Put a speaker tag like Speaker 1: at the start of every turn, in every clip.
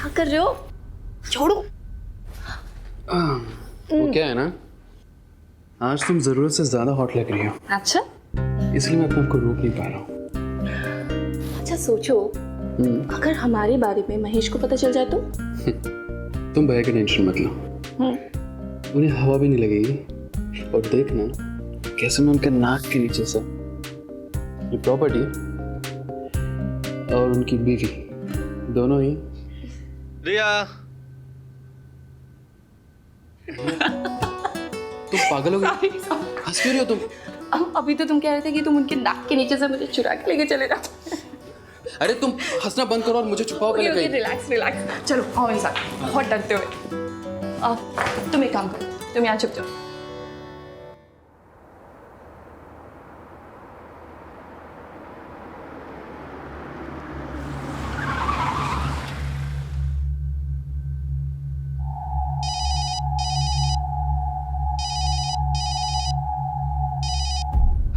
Speaker 1: क्या कर रहे हो? छोड़ो।
Speaker 2: वो क्या है ना, आज तुम जरूरत से ज्यादा हॉट लग रही हो।
Speaker 1: अच्छा,
Speaker 2: इसलिए मैं अपने आप को रोक नहीं पा रहा हूँ।
Speaker 1: अच्छा सोचो, अगर हमारे बारे में महेश को पता चल जाए तो?
Speaker 2: तुम भैया की टेंशन मत लो, उन्हें हवा भी नहीं लगेगी। और देखना कैसे मैं उनके नाक के नीचे से ये प्रॉपर्टी और उनकी बीवी दोनों ही।
Speaker 3: रिया,
Speaker 2: तुम पागल हो गई? हंस क्यों रही हो तुम?
Speaker 1: अभी तो तुम कह रहे थे कि तुम उनके नाक के नीचे से मुझे चुरा के लेके चले जाओ।
Speaker 2: अरे तुम हंसना बंद करो और मुझे छुपाओ पहले कहीं।
Speaker 1: रिलैक्स रिलैक्स, चलो आओ मेरे साथ, बहुत डरते हुए। तुम एक काम करो, तुम यहाँ छुप जाओ।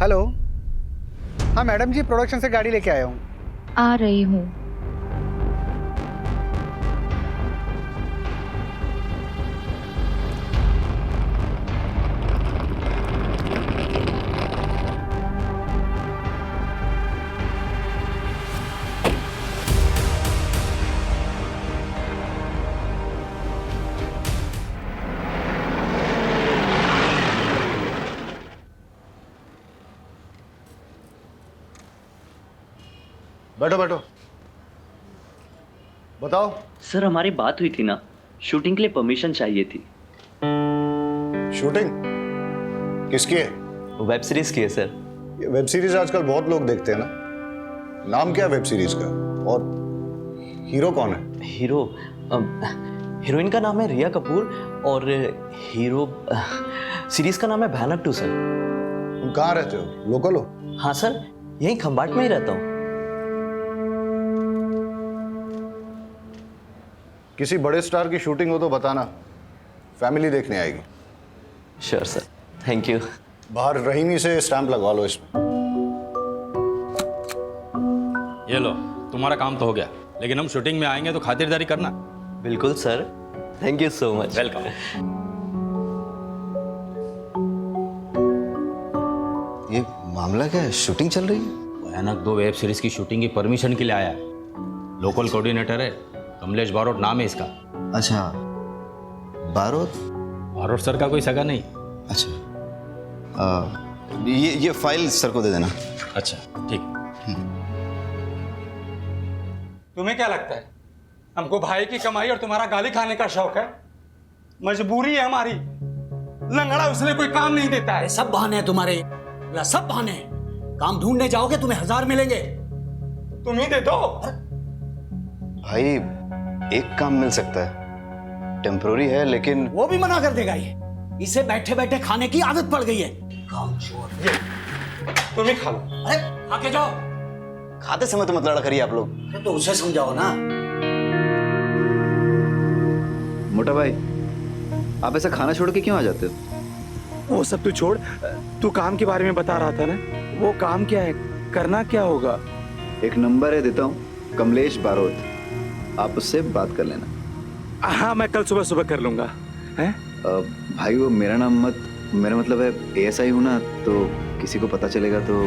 Speaker 4: हेलो, हाँ मैडम जी, प्रोडक्शन से गाड़ी लेके आया हूँ।
Speaker 5: आ रही हूँ।
Speaker 3: बैठो बैठो, बताओ।
Speaker 6: सर हमारी बात हुई थी ना, शूटिंग के लिए परमिशन चाहिए थी।
Speaker 3: शूटिंग किसकी है?
Speaker 6: वेब सीरीज की है सर।
Speaker 3: ये वेब सीरीज आजकल बहुत लोग देखते हैं ना। नाम क्या है वेब सीरीज का, और हीरो कौन है?
Speaker 6: हीरोइन का नाम है रिया कपूर और हीरो सीरीज का नाम है भयानक 2 सर।
Speaker 3: तुम कहाँ रहते हो? लोकल हो?
Speaker 6: हाँ सर, यहीं खंबाट में ही रहता हूँ।
Speaker 3: किसी बड़े स्टार की शूटिंग हो तो बताना, फैमिली देखने आएगी।
Speaker 6: Sure sir, thank you.
Speaker 3: बाहर रहीमी से स्टैंप लगवा लो इसमें।
Speaker 7: ये लो, तुम्हारा काम तो हो गया, लेकिन हम शूटिंग में आएंगे तो खातिरदारी करना।
Speaker 6: बिल्कुल sir, thank you so much.
Speaker 7: Welcome.
Speaker 8: ये मामला क्या है? शूटिंग चल रही है?
Speaker 7: भयानक 2 वेब सीरीज की शूटिंग की परमिशन के लिए आया है। लोकल कोऑर्डिनेटर है, कमलेश बारोट नाम है इसका।
Speaker 8: अच्छा, बारोट?
Speaker 7: बारोट सर का कोई सगा नहीं।
Speaker 8: अच्छा, ये फाइल सर को दे देना।
Speaker 7: अच्छा ठीक।
Speaker 9: तुम्हें क्या लगता है हमको भाई की कमाई और तुम्हारा गाली खाने का शौक है? मजबूरी है हमारी। लंगड़ा उसने कोई काम नहीं देता है।
Speaker 10: सब बहाने हैं तुम्हारे, सब बहाने हैं। काम ढूंढने जाओगे तुम्हें 1000 मिलेंगे।
Speaker 9: तुम ही दे दो।
Speaker 8: भाई एक काम मिल सकता है, टेम्पोररी है, लेकिन
Speaker 10: वो भी मना कर देगा। ये इसे बैठे बैठे खाने की आदत पड़ गई है। काम छोड़,
Speaker 9: तुम ही खा लो।
Speaker 10: अरे आके जाओ।
Speaker 8: खाते समय तो मत लड़ा करिए आप लोग।
Speaker 10: अरे तो उसे समझाओ ना।
Speaker 8: मोटा भाई, आप ऐसा खाना छोड़ के क्यों आ जाते हो?
Speaker 11: वो सब तू छोड़, तू काम के बारे में बता रहा था ना। वो काम क्या है, करना क्या होगा?
Speaker 8: एक नंबर है, देता हूँ, कमलेश बारोट, आप उससे बात कर लेना।
Speaker 11: हाँ, मैं कल सुबह सुबह कर लूंगा। हैं?
Speaker 8: भाई वो मेरा नाम मत, मेरा मतलब है ASI हूँ ना, तो किसी को पता चलेगा तो।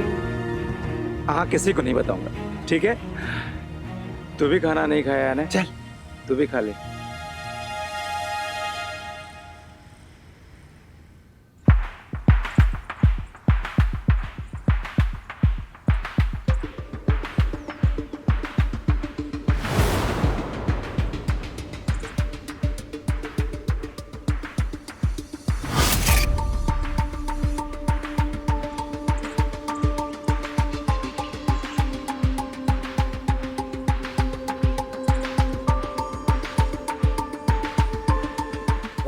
Speaker 11: हाँ, किसी को नहीं बताऊंगा, ठीक है? तू भी खाना नहीं खाया है ना, चल तू भी खा ले।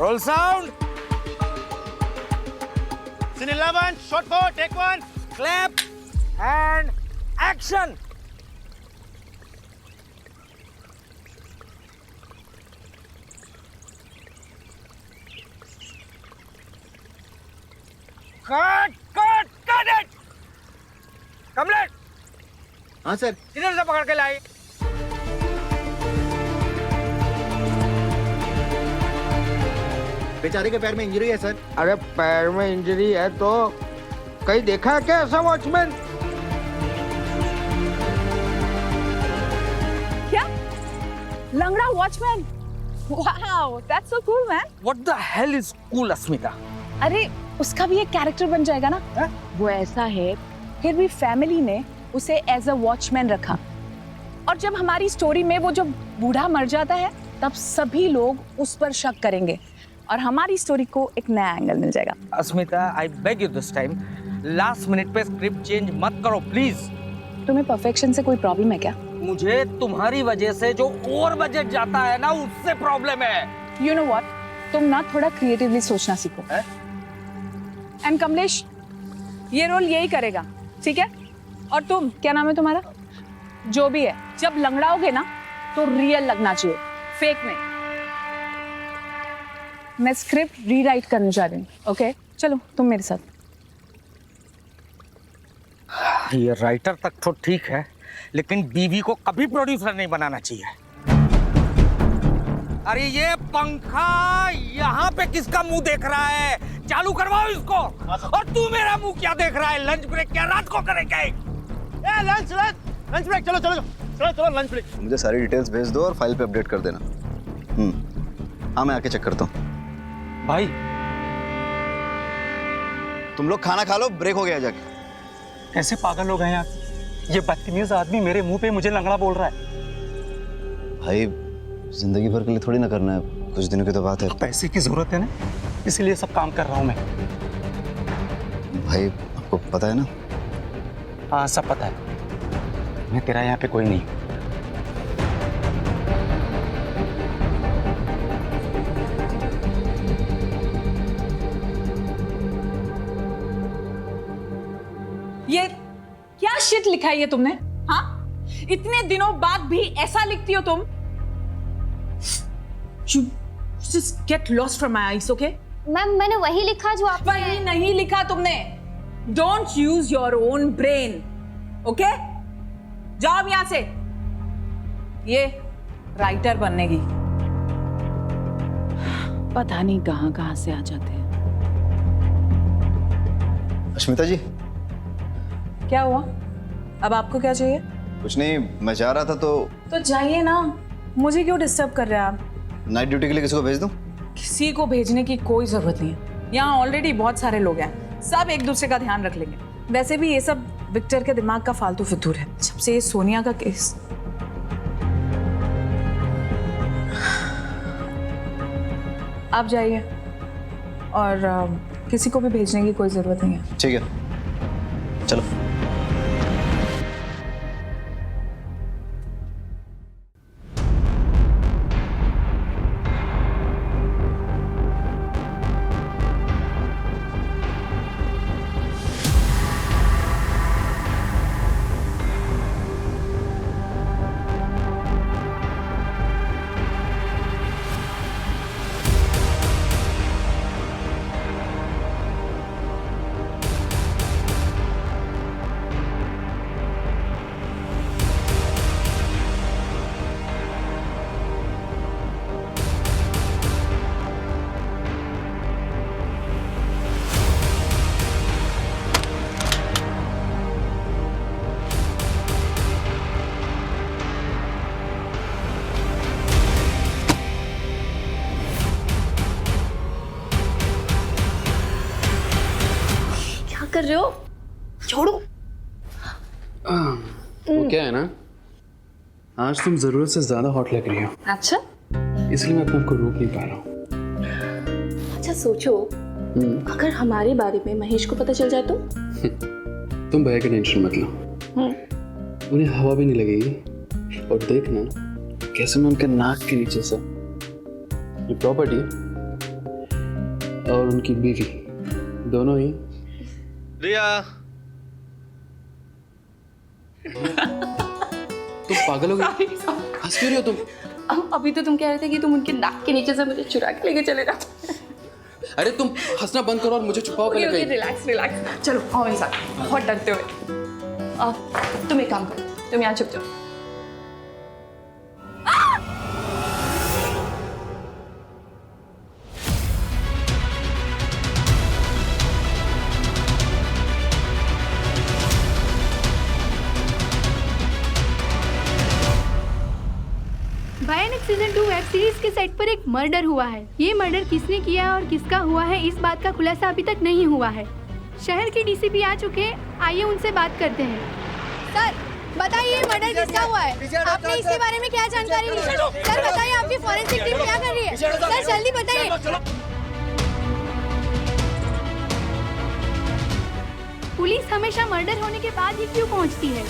Speaker 9: Roll sound. Scene 11, shot 4, take 1, clap and action. Cut it. Kamlesh,
Speaker 8: हाँ सर।
Speaker 9: किधर से पकड़ के लाई?
Speaker 4: बेचारे के पैर में इंजरी है सर।
Speaker 10: अरे पैर में इंजरी है तो कहीं देखा है क्या ऐसा वॉचमैन?
Speaker 1: क्या लंगड़ा watchman? Wow that's so cool man.
Speaker 10: What the hell is cool, अस्मिता?
Speaker 1: अरे उसका भी एक कैरेक्टर बन जाएगा ना। वो ऐसा है, फिर भी फैमिली ने उसे एज अ वॉचमैन रखा, और जब हमारी स्टोरी में वो जो बूढ़ा मर जाता है तब सभी लोग उस पर शक करेंगे और हमारी स्टोरी को एक नया एंगल मिल जाएगा।
Speaker 10: Asmita, I beg you this time, last minute पे स्क्रिप्ट चेंज मत करो प्लीज।
Speaker 1: तुम्हें परफेक्शन से कोई प्रॉब्लम है क्या?
Speaker 10: मुझे तुम्हारी वजह से जो ओवर बजट जाता है ना, उससे प्रॉब्लम है।
Speaker 1: यू नो व्हाट, तुम ना थोड़ा क्रिएटिवली सोचना सीखो। एंड कमलेश ये रोल यही करेगा, ठीक है? और तुम, क्या नाम है तुम्हारा? जो भी है, जब लंगड़ाओगे ना तो रियल लगना चाहिए, फेक नहीं। मैं स्क्रिप्ट रीराइट करने जा रही हूँ, ओके? चलो तुम मेरे साथ।
Speaker 10: ये राइटर तक तो ठीक है, लेकिन बीवी को कभी प्रोड्यूसर नहीं बनाना चाहिए। अरे ये पंखा यहाँ पे किसका मुंह देख रहा है? चालू करवाओ इसको। और तू मेरा मुंह क्या देख रहा है? लंच ब्रेक क्या रात को करेंगे? लंच ब्रेक, चलो चलो चलो चलो लंच ब्रेक।
Speaker 8: मुझे सारी डिटेल्स भेज दो और फाइल पे अपडेट कर देना। हाँ, मैं आके चेक करता हूँ।
Speaker 9: भाई
Speaker 8: तुम लोग खाना खा लो, ब्रेक हो गया जाके।
Speaker 9: कैसे पागल लोग हैं यार, ये बदतमीज आदमी मेरे मुंह पे मुझे लंगड़ा बोल रहा है।
Speaker 8: भाई जिंदगी भर के लिए थोड़ी ना करना है, कुछ दिनों की तो बात है।
Speaker 9: पैसे की जरूरत है ना, इसीलिए सब काम कर रहा हूँ मैं।
Speaker 8: भाई आपको पता है ना?
Speaker 9: हाँ सब पता है, मैं तेरा यहाँ पे कोई नहीं।
Speaker 1: ये क्या शिट लिखा है ये तुमने? हाँ, इतने दिनों बाद भी ऐसा लिखती हो तुम? You just get lost from my eyes, okay?
Speaker 5: Ma'am मैंने वही लिखा जो आप।
Speaker 1: वही नहीं लिखा तुमने। Don't use your own brain, okay? जाओ यहाँ से। ये राइटर बनने की पता नहीं कहाँ से आ जाते हैं।
Speaker 8: अस्मिता जी,
Speaker 1: क्या हुआ? अब आपको क्या चाहिए?
Speaker 8: कुछ नहीं, मैं जा रहा था तो
Speaker 1: जाइए ना, मुझे क्यों डिस्टर्ब कर रहे हैं आप?
Speaker 8: नाइट ड्यूटी के लिए किसी को भेज दूं?
Speaker 1: किसी को भेजने की कोई जरूरत नहीं है, यहाँ ऑलरेडी बहुत सारे लोग हैं, सब एक दूसरे का ध्यान रख लेंगे। वैसे भी ये सब विक्टर के दिमाग का फालतू फितूर है, जब से ये सोनिया का केस। आप जाइए, और किसी को भी भेजने की कोई जरूरत नहीं है।
Speaker 8: ठीक है, चलो।
Speaker 5: कर रहे हो? छोड़ो।
Speaker 2: वो क्या है ना, आज तुम जरूरत से ज्यादा हॉट लग रही हो।
Speaker 5: अच्छा,
Speaker 2: इसलिए मैं अपने आप को रोक नहीं पा रहा हूँ।
Speaker 5: अच्छा सोचो, अगर हमारे बारे में महेश को पता चल जाए तो?
Speaker 2: तुम भैया की टेंशन मत लो, उन्हें हवा भी नहीं लगेगी। और देखना कैसे मैं उनके नाक के नीचे से ये प्रॉपर्टी और उनकी बीवी दोनों ही।
Speaker 8: रिया,
Speaker 2: तुम पागल हो गई? हंस क्यों रही हो तुम?
Speaker 5: अभी तो तुम कह रहे थे कि तुम उनके नाक के नीचे से मुझे चुरा के लेके चले जाओ।
Speaker 2: अरे तुम हंसना बंद करो और मुझे छुपाओ पहले कहीं।
Speaker 1: रिलैक्स रिलैक्स, चलो आओ मेरे साथ, बहुत डरते हुए। तुम एक काम करो, तुम यहाँ छुप जाओ।
Speaker 12: भयानक सीजन 2 वेब सीरीज के सेट पर एक मर्डर हुआ है। ये मर्डर किसने किया और किसका हुआ है, इस बात का खुलासा अभी तक नहीं हुआ है। शहर के डीसीपी आ चुके हैं, आइए उनसे बात करते हैं।
Speaker 13: सर बताइए मर्डर किसका हुआ है? आपने इसके बारे में क्या जानकारी ली? सर बताइए आपकी फॉरेंसिक टीम क्या कर रही है? सर जल्दी बताइए।
Speaker 12: पुलिस हमेशा मर्डर होने के बाद ही क्यों पहुंचती है?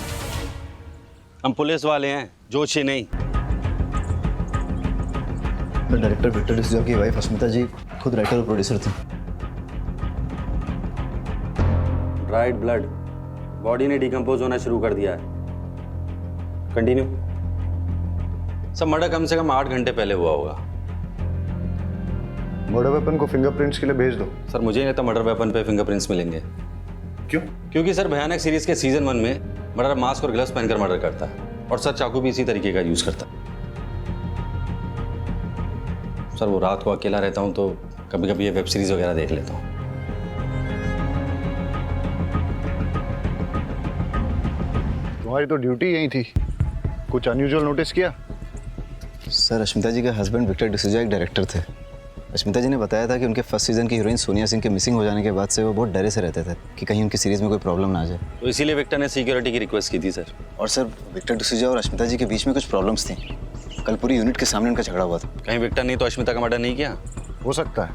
Speaker 10: हम पुलिस वाले हैं, जोशी नहीं।
Speaker 8: डायरेक्टर विक्टर डिसूजा की वाइफ अस्मिता जी खुद राइटर और प्रोड्यूसर थी।
Speaker 10: ड्राइड ब्लड, बॉडी ने डिकम्पोज होना शुरू कर दिया है। कंटिन्यू।
Speaker 7: सब मर्डर कम से कम 8 घंटे पहले हुआ होगा।
Speaker 3: मर्डर वेपन को फिंगरप्रिंट्स के लिए भेज दो।
Speaker 10: सर मुझे नहीं लगता मर्डर वेपन पे फिंगरप्रिंट्स मिलेंगे।
Speaker 3: क्यों?
Speaker 10: क्योंकि सर भयानक सीरीज के सीजन 1 में मर्डर मास्क और ग्लव्स पहनकर मर्डर करता है और सर चाकू भी इसी तरीके का यूज करता है। सर वो रात को अकेला रहता हूँ तो कभी कभी ये वेब सीरीज वगैरह देख लेता हूँ।
Speaker 3: तुम्हारी तो ड्यूटी यही थी, कुछ अनयूजुअल नोटिस किया?
Speaker 8: सर अस्मिता जी के हस्बैंड विक्टर डिसूजा एक डायरेक्टर थे। अस्मिता जी ने बताया था कि उनके फर्स्ट सीजन की हीरोइन सोनिया सिंह के मिसिंग हो जाने के बाद से वो बहुत डरे से रहते थे कि कहीं उनकी सीरीज में कोई प्रॉब्लम ना आ जाए।
Speaker 10: तो इसीलिए विक्टर ने सिक्योरिटी की रिक्वेस्ट की थी सर।
Speaker 8: और सर विक्टर डिसूजा और अस्मिता जी के बीच में कुछ प्रॉब्लम्स थी। कल पूरी यूनिट के सामने उनका झगड़ा हुआ था।
Speaker 10: कहीं विक्टर नहीं तो अश्मिता का मर्डर नहीं किया?
Speaker 3: हो सकता है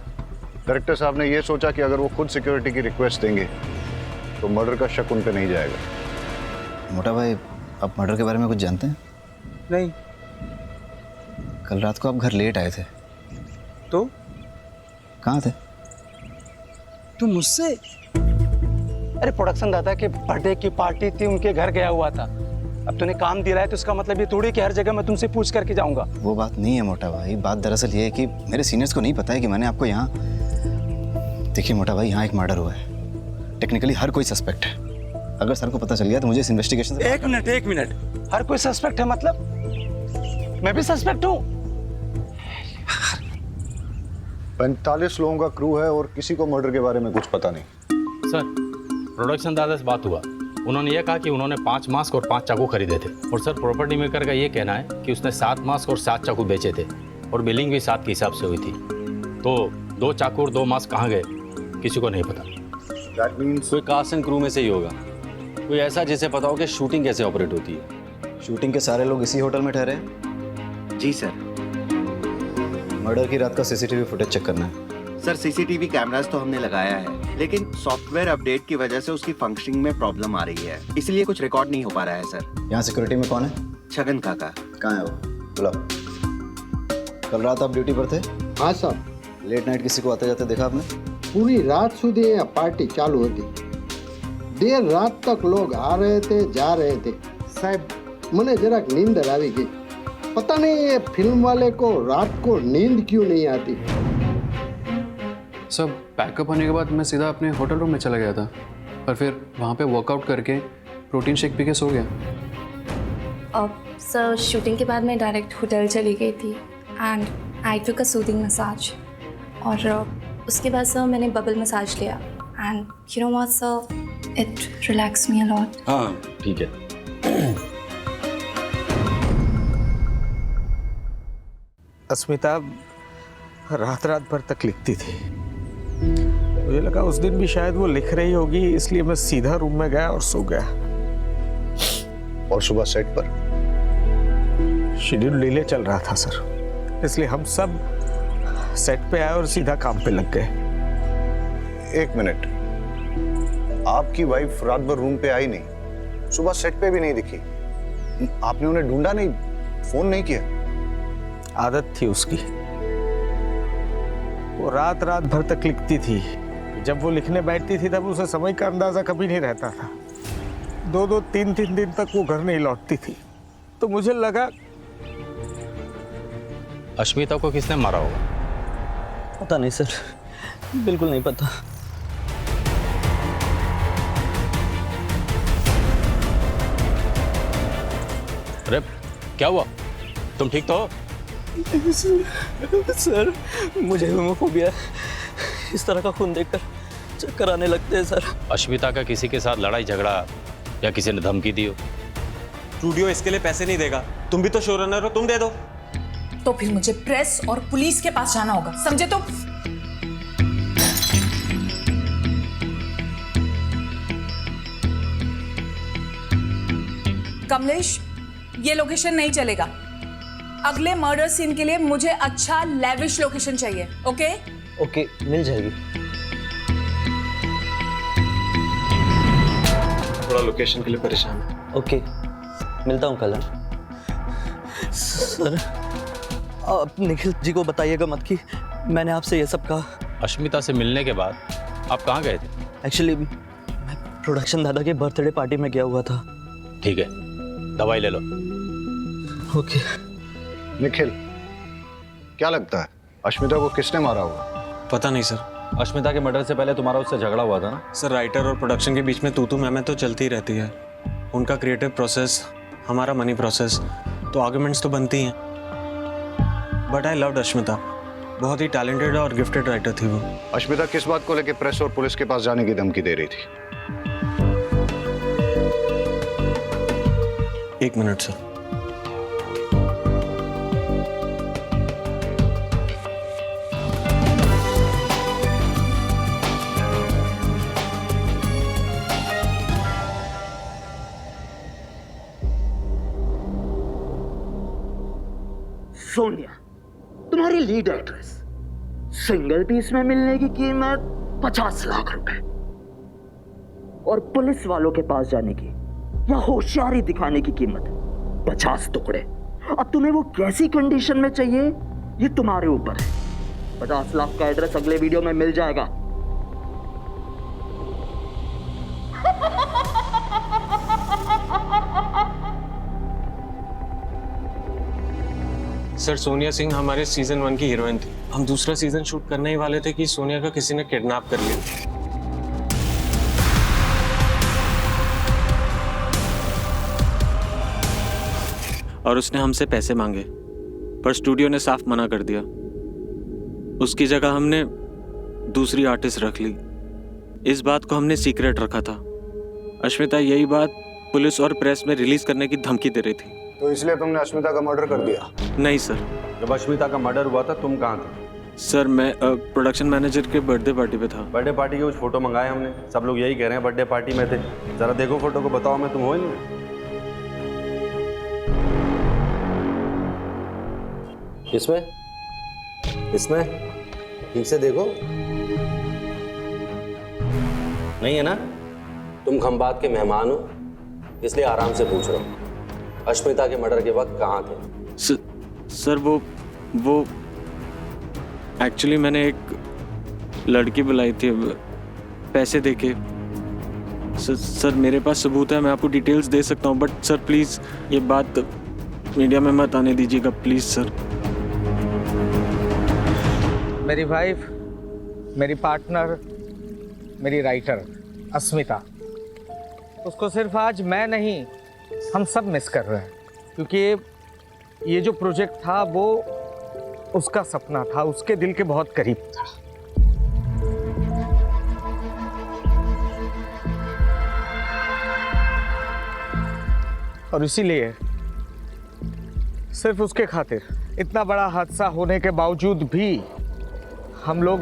Speaker 3: डायरेक्टर साहब ने ये सोचा कि अगर वो खुद सिक्योरिटी की रिक्वेस्ट देंगे तो मर्डर का शक उन पे नहीं जाएगा।
Speaker 8: मोटा भाई आप मर्डर के बारे में कुछ जानते हैं?
Speaker 4: नहीं।
Speaker 8: कल रात को आप घर लेट आए थे।
Speaker 4: तो
Speaker 8: कहाँ थे?
Speaker 4: तू मुझसे? अरे प्रोडक्शन दादा के बर्थडे की पार्टी थी, उनके घर गया हुआ था। अब तूने काम दिया है तो इसका मतलब ये थोड़ी कि हर जगह मैं तुमसे पूछ करके जाऊंगा।
Speaker 8: वो बात नहीं है मोटा भाई, बात दरअसल ये है कि मेरे सीनियर्स को नहीं पता है कि मैंने आपको यहाँ। देखिए मोटा भाई, यहाँ एक मर्डर हुआ है। टेक्निकली हर कोई सस्पेक्ट है। अगर सर को पता चल गया तो मुझे इस इन्वेस्टिगेशन से...
Speaker 4: एक मिनट, हर कोई सस्पेक्ट है मतलब? मैं भी सस्पेक्ट हूँ।
Speaker 3: 45 लोगों का क्रू है और किसी को मर्डर के बारे में कुछ पता नहीं।
Speaker 7: सर प्रोडक्शन दादा से बात हुआ, उन्होंने ये कहा कि उन्होंने 5 मास्क और 5 चाकू खरीदे थे। और सर प्रॉपर्टी मेकर का ये कहना है कि उसने 7 मास्क और 7 चाकू बेचे थे और बिलिंग भी 7 के हिसाब से हुई थी। तो 2 चाकू और 2 मास्क कहाँ गए किसी को नहीं पता।
Speaker 3: That means...
Speaker 10: कोई कास्ट एंड क्रू में से ही होगा, कोई ऐसा जिसे पता हो कि शूटिंग कैसे ऑपरेट होती है।
Speaker 8: शूटिंग के सारे लोग इसी होटल में ठहरे हैं?
Speaker 14: जी सर।
Speaker 8: मर्डर की रात का सीसीटीवी फुटेज चेक करना है।
Speaker 14: सर सीसीटीवी कैमरास तो हमने लगाया है, लेकिन सॉफ्टवेयर अपडेट की वजह से उसकी फंक्शनिंग में प्रॉब्लम आ रही है, इसलिए कुछ रिकॉर्ड नहीं हो पा रहा है सर।
Speaker 8: यहाँ सिक्योरिटी में कौन है?
Speaker 14: छगन काका।
Speaker 8: कहाँ है वो? बुलाओ। कल रात आप ड्यूटी पर थे?
Speaker 15: हाँ सर।
Speaker 8: लेट नाइट किसी को आते जाते देखा आपने?
Speaker 15: पूरी रात सुधी यहाँ पार्टी चालू होती, देर रात तक लोग आ रहे थे जा रहे थे। साहब मने જરાક नींदर આવી गई। पता नहीं ये फिल्म वाले को रात को नींद क्यों नहीं आती।
Speaker 2: सब पैकअप होने के बाद मैं सीधा अपने होटल रूम में चला गया था और फिर वहाँ पे वर्कआउट करके प्रोटीन शेक पी के सो गया।
Speaker 5: अब सर शूटिंग के बाद मैं डायरेक्ट होटल चली गई थी and I took a soothing massage. और उसके बाद सर मैंने बबल मसाज लिया and you know what sir, it relax me a lot.
Speaker 10: हाँ ठीक है।
Speaker 4: अस्मिता रात भर तक लिखती थी। मुझे लगा उस दिन भी शायद वो लिख रही होगी, इसलिए मैं सीधा रूम में गया और सो गया।
Speaker 3: और सुबह सेट पर
Speaker 4: शेड्यूल डिले चल रहा था सर, इसलिए हम सब सेट पे आए और सीधा काम पे लग गए।
Speaker 3: 1 मिनट, आपकी वाइफ रात भर रूम पे आई नहीं, सुबह सेट पे भी नहीं दिखी, आपने उन्हें ढूंढा नहीं, फोन नहीं किया?
Speaker 4: आदत थी उसकी, वो रात भर तक लिखती थी। जब वो लिखने बैठती थी तब उसे समय का अंदाजा कभी नहीं रहता था। 2-2, 3-3 दिन तक वो घर नहीं लौटती थी। तो मुझे लगा
Speaker 7: अश्मिता को किसने मारा होगा?
Speaker 6: पता नहीं सर, बिल्कुल नहीं पता।
Speaker 7: अरे क्या हुआ, तुम ठीक तो हो?
Speaker 6: सर मुझे होमोफोबिया, इस तरह का खून देखकर चक्कर आने लगते हैं सर।
Speaker 7: अश्मिता का किसी के साथ लड़ाई झगड़ा या किसी ने धमकी दी हो?
Speaker 10: स्टूडियो इसके लिए पैसे नहीं देगा, तुम भी तो शो रनर हो, तुम दे दो।
Speaker 1: तो फिर मुझे प्रेस और पुलिस के पास जाना होगा, समझे? तो कमलेश, ये लोकेशन नहीं चलेगा। अगले मर्डर सीन के लिए मुझे अच्छा लेविश लोकेशन चाहिए। ओके?
Speaker 6: ओके, मिल जाएगी।
Speaker 11: थोड़ा लोकेशन के लिए परेशान है।
Speaker 6: ओके, मिलता हूँ कल। सर, आप निखिल जी को बताइएगा मत कि मैंने आपसे ये सब कहा।
Speaker 7: अश्मिता से मिलने के बाद आप कहाँ गए थे?
Speaker 6: एक्चुअली मैं प्रोडक्शन दादा के बर्थडे पार्टी में गया हुआ था।
Speaker 7: ठीक है, दवाई ले लो।
Speaker 6: ओके।
Speaker 3: निखिल, क्या लगता है अश्मिता को किसने मारा होगा?
Speaker 11: पता नहीं सर।
Speaker 16: अश्मिता के मर्डर से पहले तुम्हारा उससे झगड़ा हुआ था ना?
Speaker 11: सर, राइटर और प्रोडक्शन के बीच में तू मैं तो चलती रहती है। उनका क्रिएटिव प्रोसेस, हमारा मनी प्रोसेस, तो आर्गुमेंट्स तो बनती हैं। But I loved Ashmita. बहुत ही टैलेंटेड और गिफ्टेड राइटर थी वो।
Speaker 3: अश्मिता किस बात को लेकर प्रेस और पुलिस के पास जाने की धमकी दे रही थी?
Speaker 11: 1 मिनट सर।
Speaker 10: सोनिया, तुम्हारी लीड एक्ट्रेस, सिंगल पीस में मिलने की कीमत 50 लाख रुपए और पुलिस वालों के पास जाने की या होशियारी दिखाने की कीमत 50 टुकड़े। अब तुम्हें वो कैसी कंडीशन में चाहिए ये तुम्हारे ऊपर है। 50 लाख का एड्रेस अगले वीडियो में मिल जाएगा।
Speaker 11: सर, सोनिया सिंह हमारे सीजन 1 की हीरोइन थी। हम दूसरा सीजन शूट करने ही वाले थे कि सोनिया का किसी ने किडनैप कर लिया। और उसने हमसे पैसे मांगे, पर स्टूडियो ने साफ मना कर दिया। उसकी जगह हमने दूसरी आर्टिस्ट रख ली। इस बात को हमने सीक्रेट रखा था। अश्मिता यही बात पुलिस और प्रेस में रिलीज करने की धमकी दे रही थी।
Speaker 3: तो इसलिए तुमने अश्मिता का मर्डर कर दिया?
Speaker 11: नहीं सर।
Speaker 16: जब अश्मिता का मर्डर हुआ था तुम कहाँ थे?
Speaker 11: सर, मैं प्रोडक्शन मैनेजर के बर्थडे पार्टी पे था।
Speaker 16: बर्थडे पार्टी के कुछ फोटो मंगाए हमने, सब लोग यही कह रहे हैं बर्थडे पार्टी में थे। जरा देखो फोटो को, बताओ मैं तुम हो ही नहीं? इसमें ठीक से देखो, नहीं है ना? तुम खंबात के मेहमान हो, इसलिए आराम से पूछ रहा हूँ। अश्मिता के मर्डर के वक्त कहाँ थे?
Speaker 11: सर वो एक्चुअली मैंने एक लड़की बुलाई थी पैसे देके। सर, मेरे पास सबूत है, मैं आपको डिटेल्स दे सकता हूँ, बट सर प्लीज़ ये बात मीडिया में मत आने दीजिएगा, प्लीज़ सर।
Speaker 10: मेरी वाइफ, मेरी पार्टनर, मेरी राइटर अस्मिता, उसको सिर्फ आज मैं नहीं हम सब मिस कर रहे हैं, क्योंकि ये जो प्रोजेक्ट था वो उसका सपना था, उसके दिल के बहुत करीब था। और इसीलिए सिर्फ उसके खातिर इतना बड़ा हादसा होने के बावजूद भी हम लोग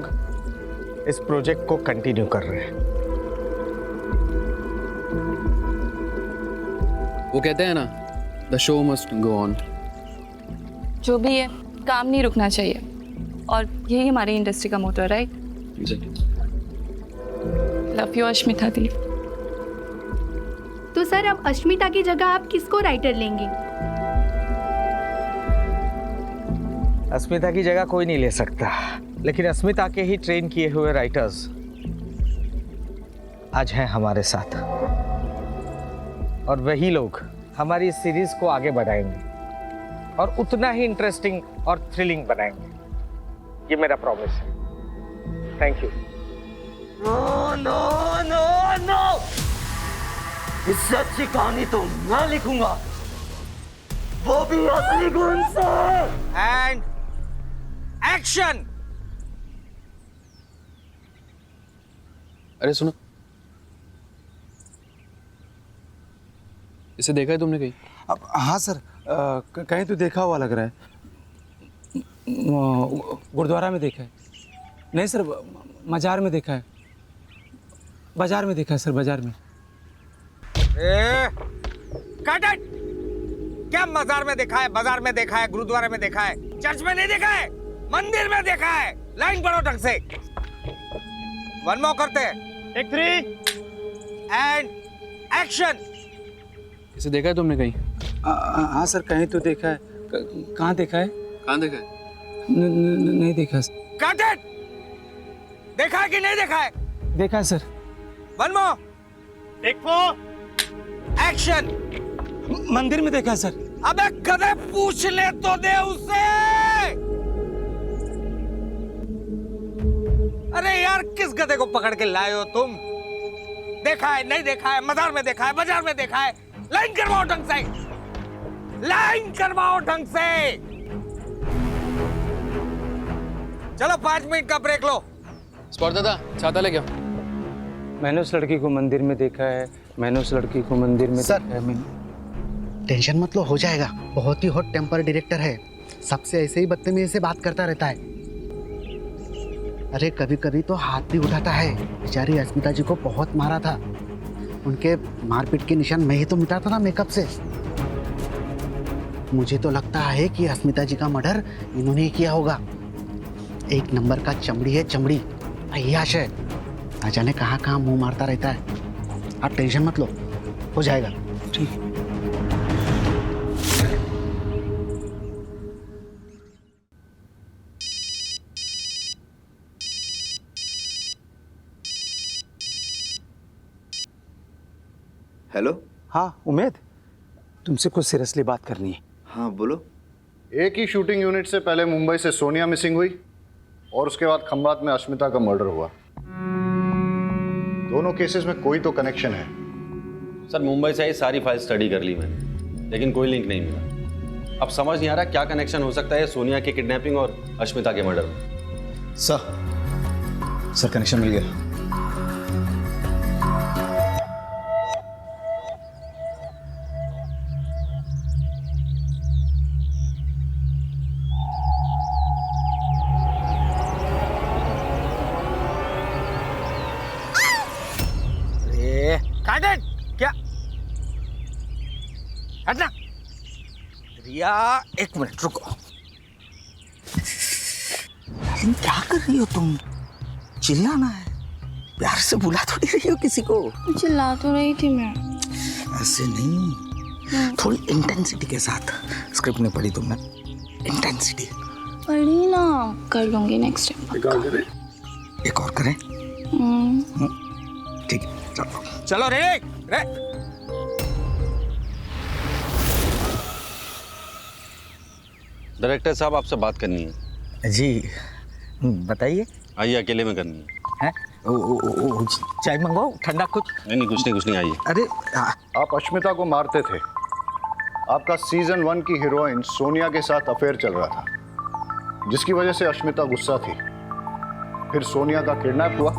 Speaker 10: इस प्रोजेक्ट को कंटिन्यू कर रहे हैं।
Speaker 2: वो कहते हैं ना, the show must go on.
Speaker 5: जो भी है, काम नहीं रुकना चाहिए, और यही हमारी इंडस्ट्री का मोटो है, राइट? लव यू अश्मिता दी।
Speaker 12: तो सर, अब अश्मिता की जगह आप किसको राइटर लेंगे?
Speaker 10: अस्मिता की जगह कोई नहीं ले सकता, लेकिन अस्मिता के ही ट्रेन किए हुए राइटर्स आज हैं हमारे साथ, और वही लोग हमारी इस सीरीज को आगे बढ़ाएंगे और उतना ही इंटरेस्टिंग और थ्रिलिंग बनाएंगे। ये मेरा प्रॉमिस है। Thank you. No no no no, इससे अच्छी कहानी तो मैं लिखूंगा, वो भी असली गुण से। And action.
Speaker 2: अरे सुनो, इसे देखा है तुमने कहीं?
Speaker 11: हाँ सर, कहीं तो देखा हुआ लग रहा है।
Speaker 9: गुरुद्वारा में देखा है। नहीं सर, मजार में देखा है। बाजार में देखा है सर, बाजार में।
Speaker 10: Cut it! क्या मजार में देखा है, बाजार में देखा है, गुरुद्वारे में देखा है, चर्च में नहीं देखा है, मंदिर में देखा है। लाइन पढ़ो ढंग से। वन मोर करते हैं। Take 3 and action.
Speaker 2: इसे देखा है तुमने कहीं?
Speaker 9: हाँ सर, कहीं तो देखा है। कहाँ देखा है?
Speaker 2: कहाँ देखा है?
Speaker 9: नहीं देखा।
Speaker 10: Cut it! देखा है कि नहीं देखा है?
Speaker 9: देखा है sir.
Speaker 10: One more. Take 4 action.
Speaker 9: मंदिर में देखा है सर।
Speaker 10: अबे गधे, पूछ ले तो दे उससे। अरे यार, किस गधे को पकड़ के लाए हो तुम? देखा है, नहीं देखा है, मजार में देखा है, बाजार में देखा है। लाइन करवाओ ढंग से, लाइन करवाओ ढंग से। चलो 5 मिनट का ब्रेक लो।
Speaker 2: स्पॉट दादा, छाता लेके आओ।
Speaker 9: मैंने उस लड़की को मंदिर में देखा है। मैंने उस लड़की को मंदिर में
Speaker 17: सर,
Speaker 9: देखा है।
Speaker 17: टेंशन मत लो, हो जाएगा। बहुत ही हॉट टेम्पर डायरेक्टर है, सबसे ऐसे ही बदतमीजी से बात करता रहता है। अरे कभी कभी तो हाथ भी उठाता है। बेचारी अस्मिता जी को बहुत मारा था, उनके मारपीट के निशान मैं ही तो मिटाता था मेकअप से। मुझे तो लगता है कि अस्मिता जी का मर्डर इन्होंने ही किया होगा। एक नंबर का चमड़ी है, चमड़ी अय्याश है, ना जाने कहाँ कहाँ मुंह मारता रहता है। आप टेंशन मत लो, हो जाएगा।
Speaker 9: ठीक।
Speaker 8: हेलो।
Speaker 4: हाँ उमेद, तुमसे कुछ सीरियसली बात करनी है।
Speaker 8: हाँ बोलो।
Speaker 3: एक ही शूटिंग यूनिट से पहले मुंबई से सोनिया मिसिंग हुई और उसके बाद खंबात में अश्मिता का मर्डर हुआ। दोनों केसेस में कोई तो कनेक्शन है।
Speaker 16: सर मुंबई से आई सारी फाइल स्टडी कर ली मैंने, लेकिन कोई लिंक नहीं मिला। अब समझ नहीं आ रहा क्या कनेक्शन हो सकता है सोनिया की किडनैपिंग और अश्मिता के मर्डर में।
Speaker 8: सर कनेक्शन मिल गया।
Speaker 10: क्या हटना। रिया, 1 मिनट रुको।
Speaker 17: लेकिन क्या कर रही हो तुम? चिल्लाना है, प्यार से बुला थोड़ी रही हो किसी को।
Speaker 5: चिल्ला तो रही थी मैं।
Speaker 17: ऐसे नहीं, थोड़ी इंटेंसिटी के साथ। स्क्रिप्ट नहीं पढ़ी तुमने? इंटेंसिटी
Speaker 5: पढ़ी ना, कर लूंगी नेक्स्ट टाइम।
Speaker 17: एक और करें? ठीक है, चलो
Speaker 10: चलो रे।
Speaker 16: डायरेक्टर साहब आपसे बात करनी है।
Speaker 17: जी बताइए।
Speaker 16: आइए, अकेले में करनी है।
Speaker 17: चाय मंगवाओ, ठंडा कुछ?
Speaker 16: नहीं कुछ नहीं, आइए।
Speaker 3: अरे आप अश्मिता को मारते थे। आपका सीजन 1 की हीरोइन सोनिया के साथ अफेयर चल रहा था, जिसकी वजह से अश्मिता गुस्सा थी। फिर सोनिया का किडनैप हुआ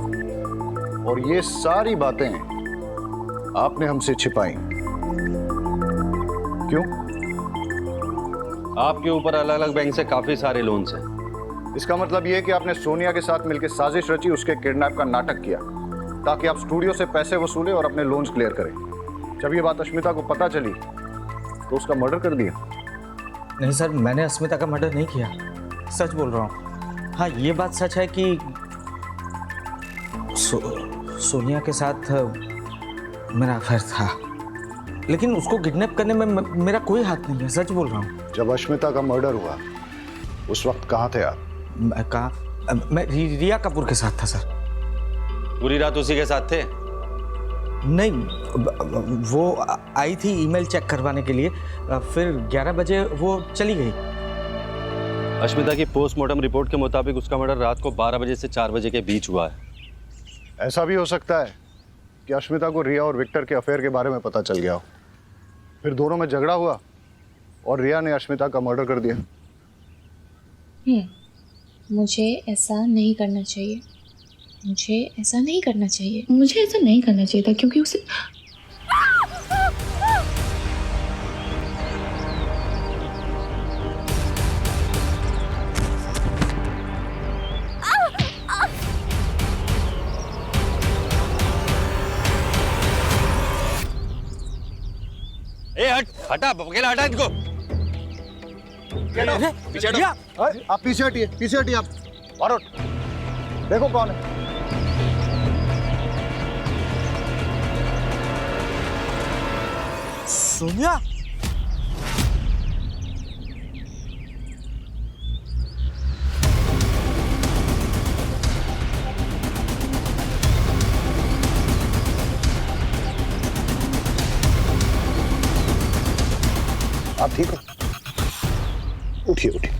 Speaker 3: और ये सारी बातें आपने हमसे छिपाई। क्यों?
Speaker 16: आपके ऊपर अलग अलग बैंक से काफी सारे लोन्स हैं।
Speaker 3: इसका मतलब ये है कि आपने सोनिया के साथ मिलकर साजिश रची, उसके किडनैप का नाटक किया ताकि आप स्टूडियो से पैसे वसूले और अपने लोन्स क्लियर करें। जब ये बात अश्मिता को पता चली तो उसका मर्डर कर दिया।
Speaker 17: नहीं सर, मैंने अस्मिता का मर्डर नहीं किया, सच बोल रहा हूँ। हाँ ये बात सच है कि सोनिया के साथ मेरा अफेयर था, लेकिन उसको किडनैप करने में मेरा कोई हाथ नहीं है, सच बोल रहा हूँ।
Speaker 3: जब अश्मिता का मर्डर हुआ उस वक्त कहाँ थे आप?
Speaker 17: मैं रिया कपूर के साथ था सर।
Speaker 16: पूरी रात उसी के साथ थे?
Speaker 17: नहीं, वो आई थी ईमेल चेक करवाने के लिए, फिर 11 बजे वो चली गई।
Speaker 16: अश्मिता की पोस्टमार्टम रिपोर्ट के मुताबिक उसका मर्डर रात को 12 बजे से 4 बजे के बीच हुआ है।
Speaker 3: ऐसा भी हो सकता है कि अश्मिता को रिया और विक्टर के अफेयर के बारे में पता चल गया हो, फिर दोनों में झगड़ा हुआ और रिया ने अश्मिता का मर्डर कर दिया।
Speaker 5: मुझे ऐसा नहीं करना चाहिए, मुझे ऐसा नहीं करना चाहिए, मुझे ऐसा नहीं करना चाहिए था, क्योंकि उसे
Speaker 16: हटा, अकेला हटा इनको।
Speaker 3: पीछे हटो। अरे, आप पीछे हटिए आप। और देखो कौन है।
Speaker 10: सोनिया,
Speaker 3: आप ठीक हो? उठिए।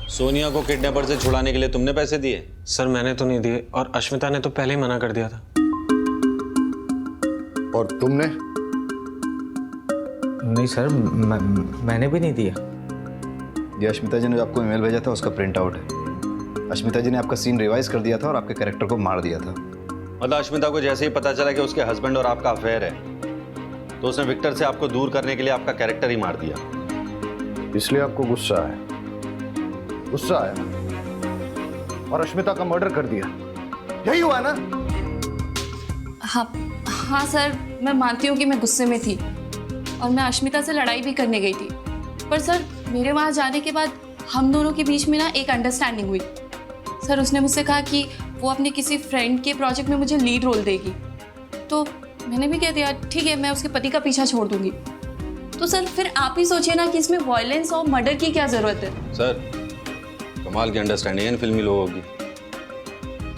Speaker 16: सोनिया को किडनैपर से छुड़ाने के लिए तुमने पैसे दिए?
Speaker 11: सर मैंने तो नहीं दिए, और अश्मिता ने तो पहले ही मना कर दिया था।
Speaker 3: और तुमने?
Speaker 18: नहीं सर, मैंने भी नहीं दिया।
Speaker 8: ये अश्मिता जी ने जो आपको ईमेल भेजा था उसका प्रिंट आउट है। अश्मिता जी ने आपका सीन रिवाइज कर दिया था और आपके कैरेक्टर को मार दिया था।
Speaker 16: मतलब अश्मिता को जैसे ही पता चला कि उसके हस्बैंड और आपका अफेयर है, तो उसने विक्टर से आपको दूर करने के लिए आपका कैरेक्टर ही मार दिया।
Speaker 3: इसलिए आपको गुस्सा आया और अश्मिता का मर्डर कर दिया, यही हुआ ना?
Speaker 5: हाँ सर, मैं मानती हूँ कि मैं गुस्से में थी और मैं अश्मिता से लड़ाई भी करने गई थी, पर सर मेरे वहाँ जाने के बाद हम दोनों के बीच में ना एक अंडरस्टैंडिंग हुई। सर उसने मुझसे कहा कि वो अपने किसी फ्रेंड के प्रोजेक्ट में मुझे लीड रोल देगी, तो मैंने भी कह दिया ठीक है, मैं उसके पति का पीछा छोड़ दूंगी। तो सर फिर आप ही सोचिए ना कि इसमें वायलेंस और मर्डर की क्या जरूरत है।
Speaker 16: सर कमाल की अंडरस्टैंडिंग है इन फिल्मी लोगों की।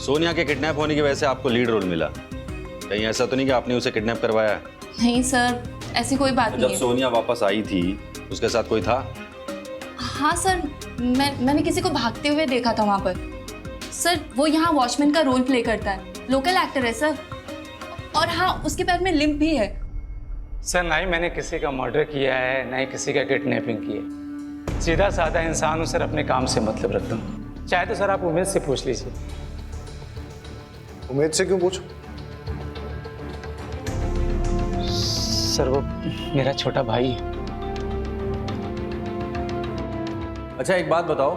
Speaker 16: सोनिया के किडनैप होने की वजह से आपको लीड रोल मिला, कहीं ऐसा तो नहीं कि आपने उसे किडनैप करवाया?
Speaker 5: नहीं सर, ऐसी कोई बात नहीं
Speaker 16: जब
Speaker 5: है।
Speaker 16: सोनिया वापस आई थी उसके साथ कोई था?
Speaker 5: हाँ सर, मैंने किसी को भागते हुए देखा था वहाँ पर। सर वो यहाँ वॉचमैन का रोल प्ले करता है, लोकल एक्टर है सर, और हाँ उसके पैर में लिम्प भी है।
Speaker 4: सर ना ही मैंने किसी का मर्डर किया है, ना ही किसी का किडनैपिंग की है। सीधा साधा इंसान हूँ सर, अपने काम से मतलब रखता हूँ। चाहे तो सर आप उमेद से पूछ लीजिए।
Speaker 3: उमेद से क्यों पूछो?
Speaker 4: सर वो मेरा छोटा भाई है।
Speaker 16: अच्छा एक बात बताओ,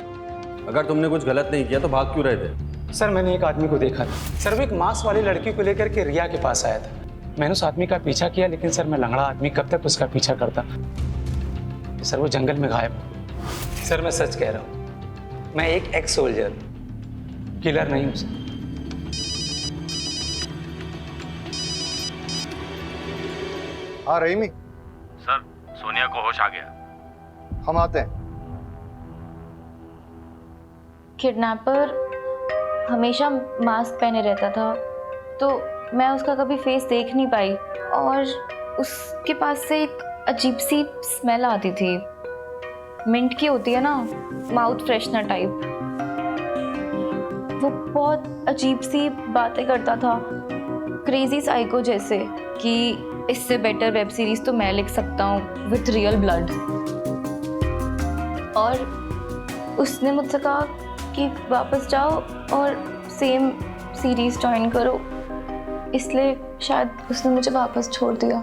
Speaker 16: अगर तुमने कुछ गलत नहीं किया तो भाग क्यों रहे थे?
Speaker 4: सर मैंने एक आदमी को देखा था सर, वो एक मांस वाली लड़की को लेकर के रिया के पास आया था। मैंने उस आदमी का पीछा किया, लेकिन सर मैं लंगड़ा आदमी कब तक उसका पीछा करता। सर वो जंगल में गायब हो। सर मैं सच कह रहा हूँ, मैं एक एक्स सोल्जर, किलर नहीं हूँ सर।
Speaker 3: हाँ रहीमी।
Speaker 10: सर सोनिया को होश आ गया।
Speaker 3: हम आते हैं।
Speaker 19: किडनैपर हमेशा मास्क पहने रहता था, तो मैं उसका कभी फेस देख नहीं पाई, और उसके पास से एक अजीब सी स्मेल आती थी, मिंट की होती है ना, माउथ फ्रेशनर टाइप। वो बहुत अजीब सी बातें करता था, क्रेजी साइको जैसे, कि इससे बेटर वेब सीरीज तो मैं लिख सकता हूँ विथ रियल ब्लड। और उसने मुझसे कहा कि वापस जाओ और सेम सीरीज ज्वाइन करो, इसलिए शायद उसने मुझे वापस छोड़ दिया।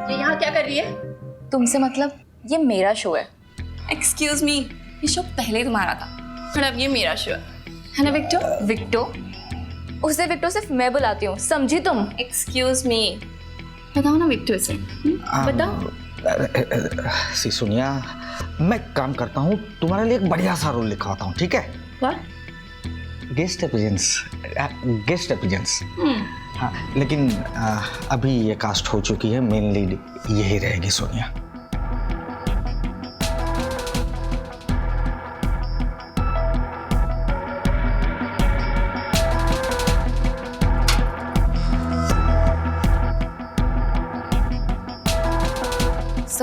Speaker 5: ये यहाँ क्या कर रही है? तुमसे मतलब? ये मेरा शो है। एक्सक्यूज मी, ये शो पहले तुम्हारा था, और अब ये मेरा शो है ना विक्टो? विक्टो? उसे विक्टो सिर्फ मैं बुलाती हूँ, समझी तुम? एक्सक्यूज मी, बताओ ना विक्टो से, बताओ।
Speaker 18: सी सोनिया, मैं काम करता हूँ, तुम्हारे लिए एक बढ़िया सा रोल लिखवाता हूँ, ठीक है?
Speaker 5: What?
Speaker 18: Guest appearance. हाँ, लेकिन अभी ये कास्ट हो चुकी है, मेन लीड यही रहेगी सोनिया।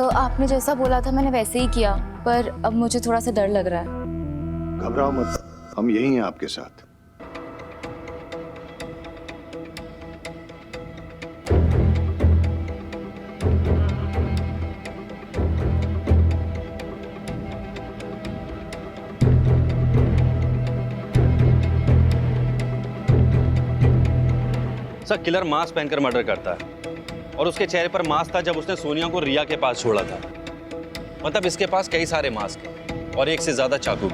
Speaker 19: आपने जैसा बोला था मैंने वैसे ही किया, पर अब मुझे थोड़ा सा डर लग रहा है।
Speaker 3: घबराओ मत, हम यही हैं आपके साथ।
Speaker 16: सर किलर मास्क पहनकर मर्डर करता है, और उसके चेहरे पर मास्क था जब उसने सोनिया को रिया के पास छोड़ा था। मतलब इसके पास कई सारे मास्क हैं और एक से ज्यादा चाकू।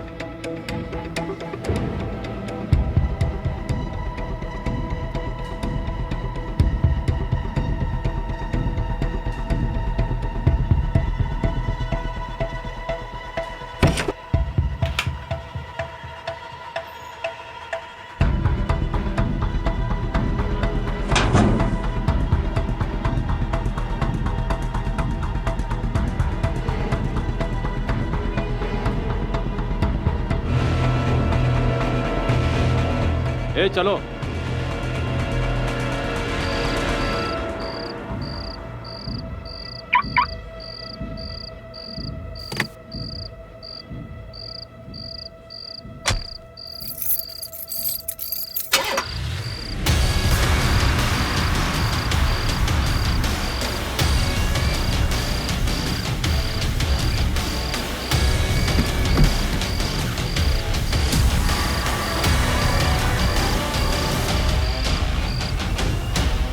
Speaker 11: ए चलो।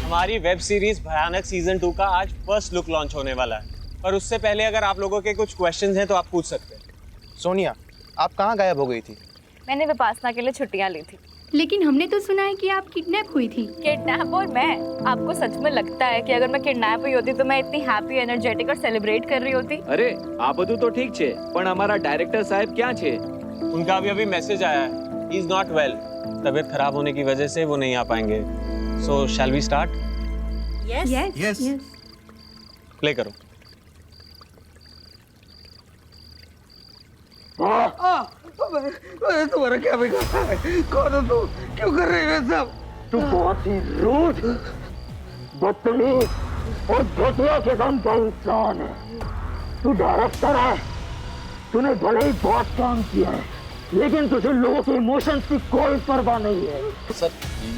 Speaker 20: हमारी वेब सीरीज भयानक सीजन 2 का आज फर्स्ट लुक लॉन्च होने वाला है, पर उससे पहले अगर आप लोगों के कुछ क्वेश्चंस हैं तो आप पूछ सकते हैं।
Speaker 8: सोनिया, आप कहाँ गायब हो गई थी?
Speaker 19: मैंने विपासना के लिए छुट्टियां ली थी।
Speaker 12: लेकिन हमने तो सुना है कि आप किडनैप हुई थी।
Speaker 19: किडनैप? और मैं? आपको सच में लगता है कि अगर मैं किडनैप हुई होती तो मैं इतनी हैप्पी, एनर्जेटिक और सेलिब्रेट कर रही होती?
Speaker 11: अरे आ બધું तो ठीक छे, पण हमारा डायरेक्टर साहब क्या छे?
Speaker 20: उनका अभी मैसेज आया है, ही इज नॉट वेल। तबीयत खराब होने की वजह से वो नहीं आ पाएंगे। So shall we start?
Speaker 12: Yes.
Speaker 20: Play करो।
Speaker 10: तुम्हारा क्या बिगाड़ा है? कौन हो तू? क्यों कर रही है सब? तू बहुत ही रूड, बदतमीज और घटिया किस्म का इंसान है। तू डायरेक्टर है, तूने भले ही बहुत काम किया है, लेकिन तुझे लोगों के इमोशंस की कोई परवाह नहीं है।
Speaker 16: सर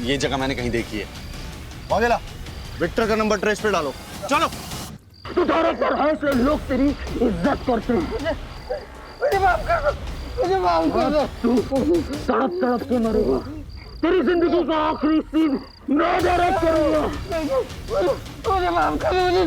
Speaker 16: ये जगह मैंने कहीं देखी है।
Speaker 3: वागेला, विक्टर का नंबर ट्रेस पे डालो।
Speaker 10: चलो। तू डायरेक्टर है इसलिए लोग तेरी इज्जत करते हैं। मुझे माफ कर दो, मुझे माफ कर दो। तू तड़प तड़प के मरेगा। तेरी जिंदगी का आखिरी सीन मैं डायरेक्ट करूंगा। मुझे माफ कर दो।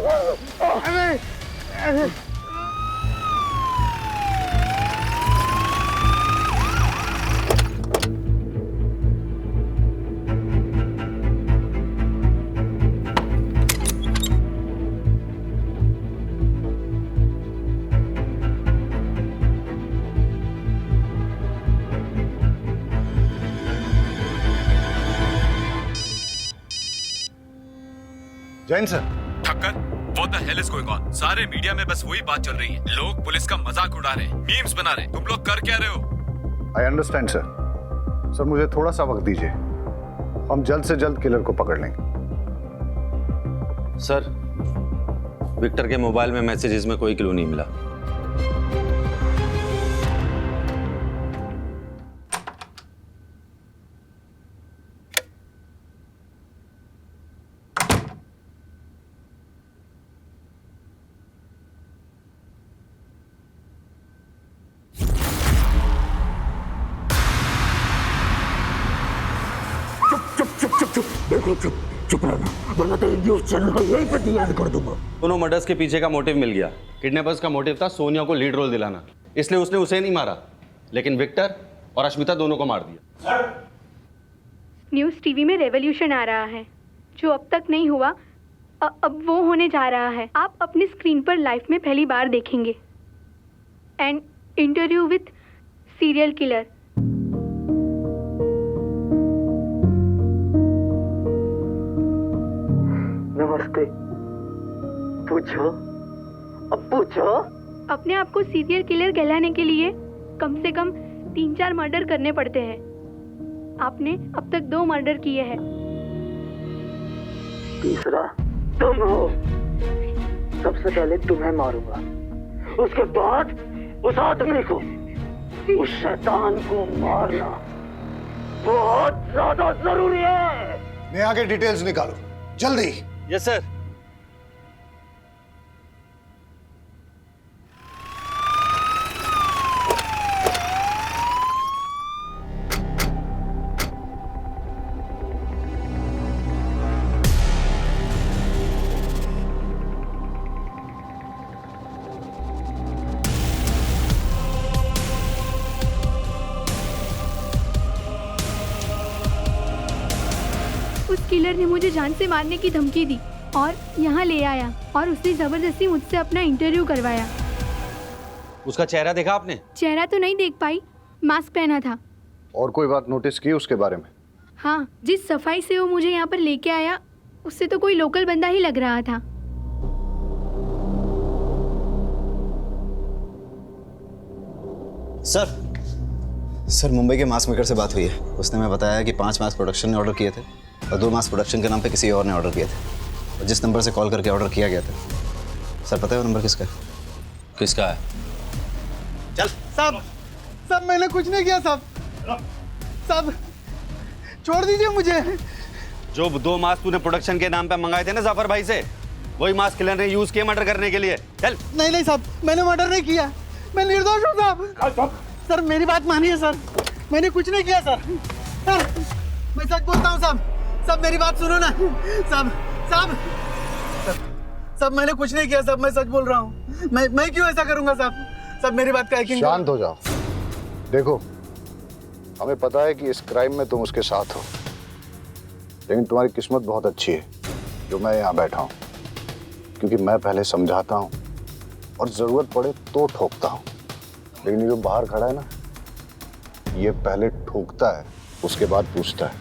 Speaker 3: Jain sir.
Speaker 21: Thakkar, what the hell is going on? सारे मीडिया में बस वही बात चल रही है। लोग पुलिस का मजाक उड़ा रहे हैं, मीम्स बना रहे हैं। तुम लोग कर क्या रहे हो?
Speaker 3: I understand sir. सर मुझे थोड़ा सा वक्त दीजिए, हम जल्द से जल्द किलर को पकड़ लेंगे।
Speaker 16: सर विक्टर के मोबाइल में मैसेजेस में कोई क्लू नहीं मिला।
Speaker 10: बिल्कुल चुप रहना, वरना तेरी न्यूज़ चैनल यहीं पे डिलीट कर दूंगा।
Speaker 16: दोनों मर्डर्स के पीछे का मोटिव मिल गया। किडनैपर्स का मोटिव था सोनिया को लीड रोल दिलाना, इसलिए उसने उसे नहीं मारा, लेकिन विक्टर और अश्मिता दोनों को मार दिया।
Speaker 12: न्यूज़ टीवी में रेवोल्यूशन आ रहा है, जो अब तक नहीं हुआ अब वो होने जा रहा है। आप अपनी स्क्रीन पर लाइफ में पहली बार देखेंगे। An interview with serial killer.
Speaker 10: नमस्ते। पूछो, अब पूछो।
Speaker 12: अपने आप को सीरियल किलर कहलाने के लिए कम से कम 3-4 मर्डर करने पड़ते हैं। आपने अब तक 2 मर्डर किए हैं।
Speaker 10: तीसरा तुम हो। सबसे पहले तुम्हें मारूंगा, उसके बाद उस आदमी को, उस शैतान को मारना बहुत ज्यादा जरूरी है।
Speaker 3: नेहा के डिटेल्स निकालो जल्दी।
Speaker 16: Yes sir.
Speaker 12: उस किलर ने मुझे जान से मारने की धमकी दी और यहाँ ले आया और उसने जबरदस्ती मुझसे अपना इंटरव्यू करवाया।
Speaker 16: उसका चेहरा देखा आपने?
Speaker 12: चेहरा तो नहीं देख पाई, मास्क पहना था।
Speaker 3: और कोई बात नोटिस की उसके बारे में?
Speaker 12: हाँ, जिस सफाई से वो मुझे यहाँ पर लेके आया उससे तो कोई लोकल बंदा ही लग रहा था।
Speaker 6: सर
Speaker 8: सर मुंबई के मास मेकर से बात हुई है। उसने मैं बताया कि 5 मास प्रोडक्शन ने ऑर्डर किए थे और 2 मास प्रोडक्शन के नाम पे किसी और ने ऑर्डर किए थे। और जिस नंबर से कॉल करके ऑर्डर किया गया था, सर पता है वो नंबर किसका है?
Speaker 16: किसका है?
Speaker 8: चल
Speaker 17: साहब मैंने कुछ नहीं किया साहब। साहब छोड़ दीजिए मुझे।
Speaker 16: जो 2 मास्क तूने प्रोडक्शन के नाम पे मंगाए थे ना जाफर भाई से, वही मास्क किलर ने यूज किए मर्डर करने के लिए। चल।
Speaker 17: नहीं साहब, मैंने मर्डर नहीं किया, मैं निर्दोष हूँ साहब। सर मेरी बात मानिए सर, मैंने कुछ नहीं किया सर। मैं सच बोलता हूँ साहब। साहब मेरी बात सुनो ना साहब। साहब मैंने कुछ नहीं किया साहब, मैं सच बोल रहा हूँ। मैं क्यों ऐसा करूँगा साहब? साहब मेरी बात का यकीन।
Speaker 3: शांत हो जाओ। देखो, हमें पता है कि इस क्राइम में तुम उसके साथ हो, लेकिन तुम्हारी किस्मत बहुत अच्छी है जो मैं यहाँ बैठा हूँ, क्योंकि मैं पहले समझाता हूँ और जरूरत पड़े तो ठोकता हूँ, लेकिन ये जो बाहर खड़ा है ना, ये पहले ठोकता है उसके बाद पूछता है।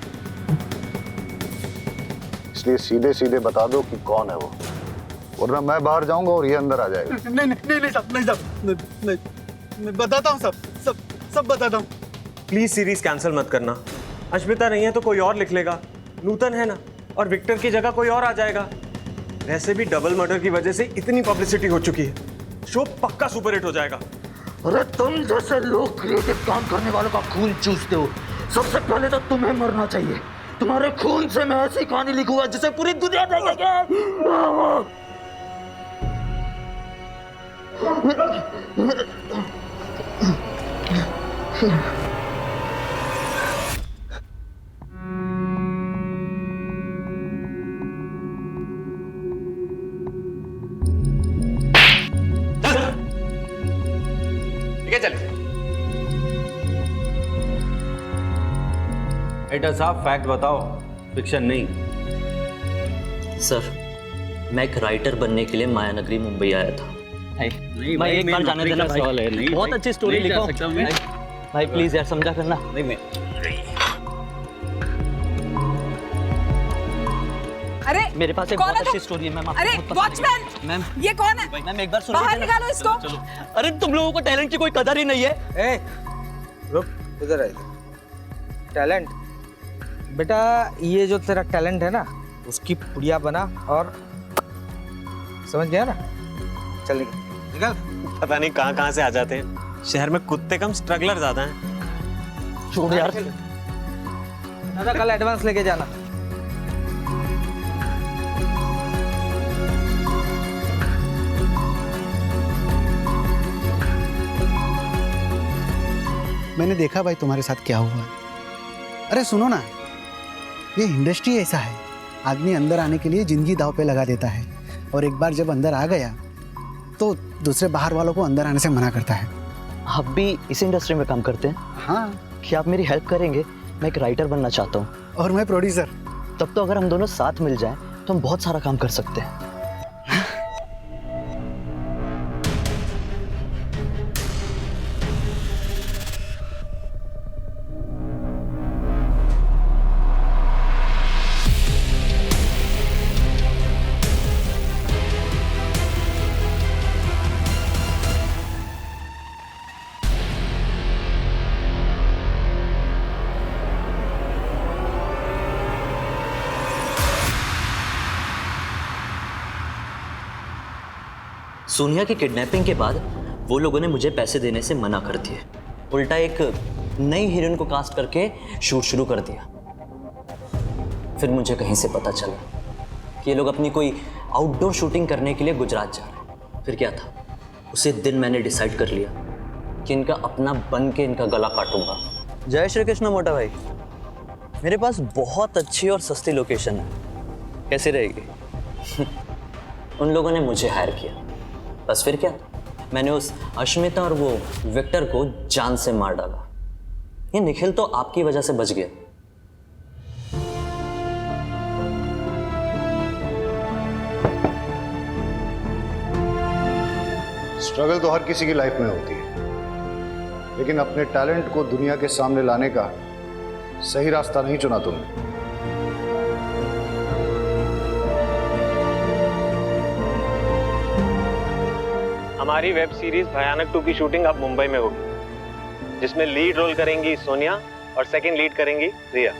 Speaker 3: इसलिए सीधे सीधे बता दो कि कौन है वो, वरना मैं बाहर जाऊंगा और ये अंदर आ जाएगा।
Speaker 17: नहीं साहब, नहीं मैं बताता हूँ सब बताता हूँ।
Speaker 20: प्लीज सीरीज कैंसिल मत करना। अश्मिता नहीं है तो कोई और लिख लेगा, नूतन है ना, और विक्टर की जगह कोई और आ जाएगा। वैसे भी डबल मर्डर की वजह से इतनी पब्लिसिटी हो चुकी है, शो पक्का सुपरहिट हो जाएगा।
Speaker 13: अरे तुम जैसे लोग क्रिएटिव काम करने वालों का खून चूसते हो, सबसे पहले तो तुम्हें मरना चाहिए। तुम्हारे खून से मैं ऐसी कहानी लिखूंगा जिसे पूरी दुनिया देखेगी।
Speaker 16: एडिटर साहब फैक्ट बताओ, फिक्शन नहीं।
Speaker 6: सर मैं एक राइटर बनने के लिए मायानगरी मुंबई आया था।
Speaker 16: नहीं
Speaker 6: मैं एक बार जाने देना भाई, बहुत अच्छी स्टोरी लिखो भाई, प्लीज यार समझा करना।
Speaker 16: नहीं मैं
Speaker 1: अरे
Speaker 6: मेरे पास एक बहुत अच्छी स्टोरी है मैम।
Speaker 1: अरे वॉचमैन,
Speaker 6: मैम
Speaker 1: ये कौन है?
Speaker 6: मैम एक बार सुनो,
Speaker 1: बाहर निकालो इसको।
Speaker 6: अरे तुम लोगों को टैलेंट की कोई कदर ही नहीं है।
Speaker 10: रुक, इधर आ। टैलेंट बेटा, ये जो तेरा टैलेंट है ना, उसकी पुड़िया बना और समझ गया ना। चल निकल।
Speaker 20: पता नहीं कहाँ से आ जाते हैं। शहर में कुत्ते कम, स्ट्रगलर ज्यादा हैं।
Speaker 6: छोड़ यार।
Speaker 10: दादा कल एडवांस लेके जाना।
Speaker 17: मैंने देखा भाई तुम्हारे साथ क्या हुआ है। अरे सुनो ना, ये इंडस्ट्री ऐसा है, आदमी अंदर आने के लिए जिंदगी दांव पे लगा देता है, और एक बार जब अंदर आ गया तो दूसरे बाहर वालों को अंदर आने से मना करता है।
Speaker 6: आप भी इस इंडस्ट्री में काम करते हैं?
Speaker 17: हाँ।
Speaker 6: क्या आप मेरी हेल्प करेंगे? मैं एक राइटर बनना चाहता हूँ।
Speaker 17: और मैं प्रोड्यूसर।
Speaker 6: तब तो अगर हम दोनों साथ मिल जाएं तो हम बहुत सारा काम कर सकते हैं। सोनिया की किडनैपिंग के बाद वो लोगों ने मुझे पैसे देने से मना कर दिए, उल्टा एक नई हीरोइन को कास्ट करके शूट शुरू कर दिया। फिर मुझे कहीं से पता चला कि ये लोग अपनी कोई आउटडोर शूटिंग करने के लिए गुजरात जा रहे हैं। फिर क्या था, उसी दिन मैंने डिसाइड कर लिया कि इनका अपना बन के इनका गला काटूंगा। जय श्री कृष्ण मोटा भाई, मेरे पास बहुत अच्छी और सस्ती लोकेशन है, कैसी रहेगी? उन लोगों ने मुझे हायर किया, बस फिर क्या, मैंने उस अश्मिता और वो विक्टर को जान से मार डाला। ये निखिल तो आपकी वजह से बच गया।
Speaker 3: स्ट्रगल तो हर किसी की लाइफ में होती है, लेकिन अपने टैलेंट को दुनिया के सामने लाने का सही रास्ता नहीं चुना तुमने।
Speaker 20: हमारी वेब सीरीज भयानक 2 की शूटिंग अब मुंबई में होगी। जिसमें लीड रोल करेंगी सोनिया और सेकंड लीड करेंगी रिया।